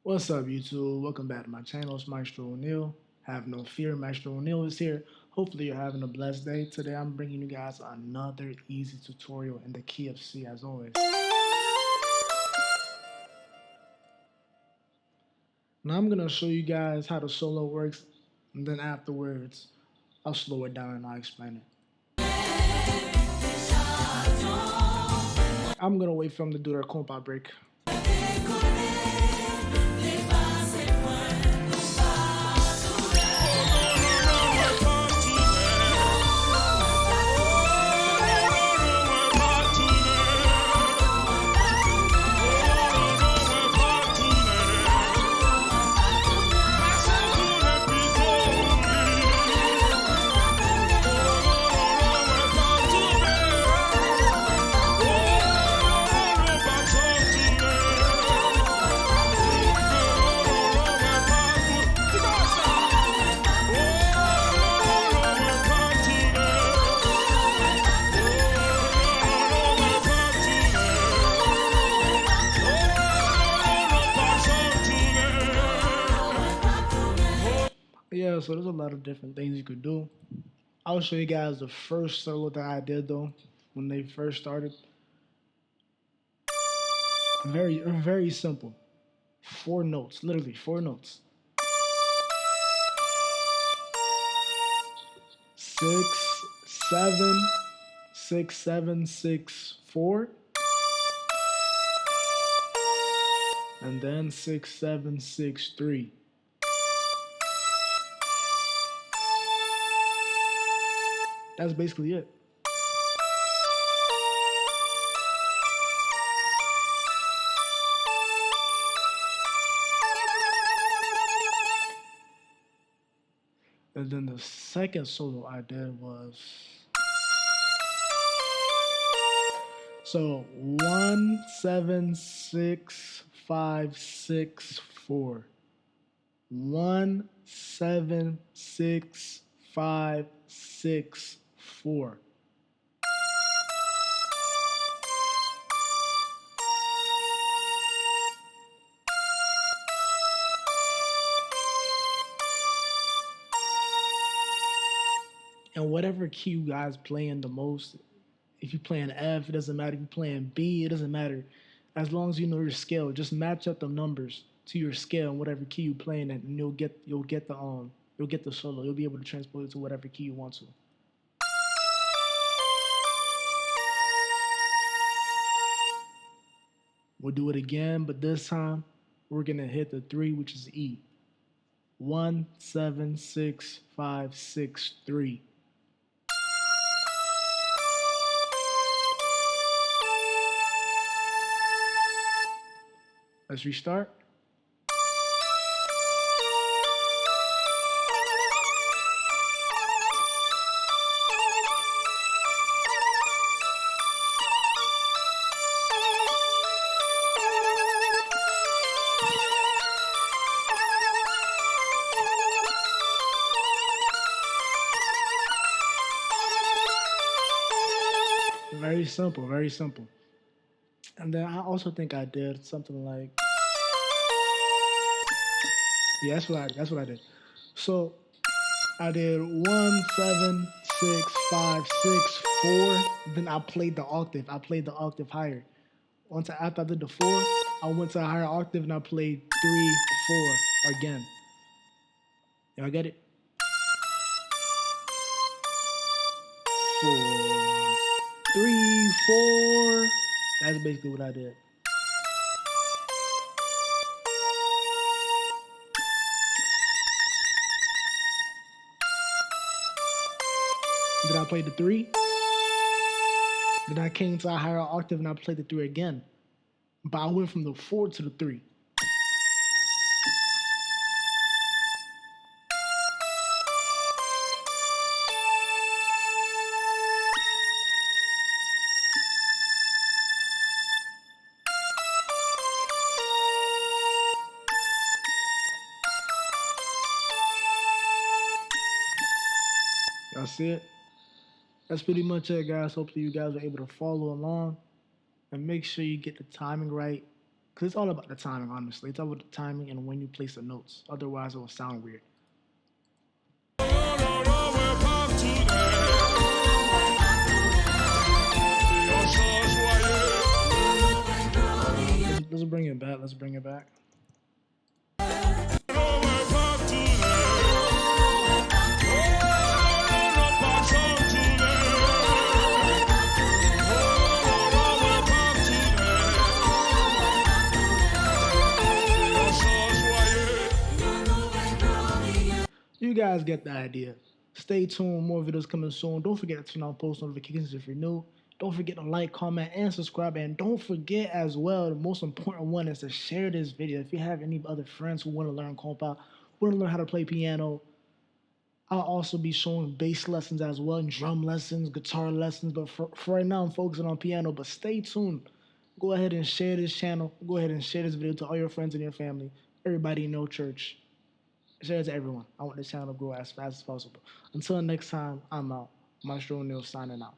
What's up, YouTube? Welcome back to my channel. It's Maestro O'Neil. Have no fear, Maestro O'Neil is here. Hopefully, you're having a blessed day. Today, I'm bringing you guys another easy tutorial in the key of C, as always. Now, I'm gonna show you guys how the solo works, and then afterwards, I'll slow it down and I'll explain it. I'm gonna wait for them to do their Kompa break. Yeah, so there's a lot of different things you could do. I'll show you guys the first solo that I did though, when they first started. Very simple. 4 notes, literally 4 notes. 6, 7, 6, 7, 6, 4, and then 6, 7, 6, 3. That's basically it. And then the second solo I did was so 1, 7, 6, 5, 6, 4. 1, 7, 6, 5, 6, 4. And whatever key you guys playing the most, if you're playing F, it doesn't matter. If you're playing B, it doesn't matter. As long as you know your scale, just match up the numbers to your scale and whatever key you're playing, and you'll get the solo. You'll be able to transpose it to whatever key you want to. We'll do it again, but this time we're gonna hit the 3, which is E. 1, 7, 6, 5, 6, 3. Let's restart. Very simple, very simple. And then I also think I did something like, yeah, that's what I did. So I did 1, 7, 6, 5, 6, 4. Then I played the octave. I played the octave higher. After I did the 4, I went to a higher octave and I played 3, 4 again. Y'all get it? 4, 3, 4. That's basically what I did. Then I played the 3. Then I came to a higher octave and I played the 3 again. But I went from the 4 to the 3. Y'all see it? That's pretty much it, guys. Hopefully you guys are able to follow along. And make sure you get the timing right Because it's all about the timing, honestly. It's all about the timing and when you place the notes. Otherwise, it will sound weird. Let's bring it back. Let's bring it back. You guys get the idea. Stay tuned. More videos coming soon. Don't forget to turn on post notifications if you're new. Don't forget to like, comment, and subscribe. And don't forget as well, the most important one is to share this video. If you have any other friends who want to learn kompa, want to learn how to play piano, I'll also be showing bass lessons as well, and drum lessons, guitar lessons. But for right now, I'm focusing on piano. But stay tuned. Go ahead and share this channel. Go ahead and share this video to all your friends and your family, everybody in your church. Share it to everyone. I want this channel to grow as fast as possible. Until next time, I'm out. Maestro Neil signing out.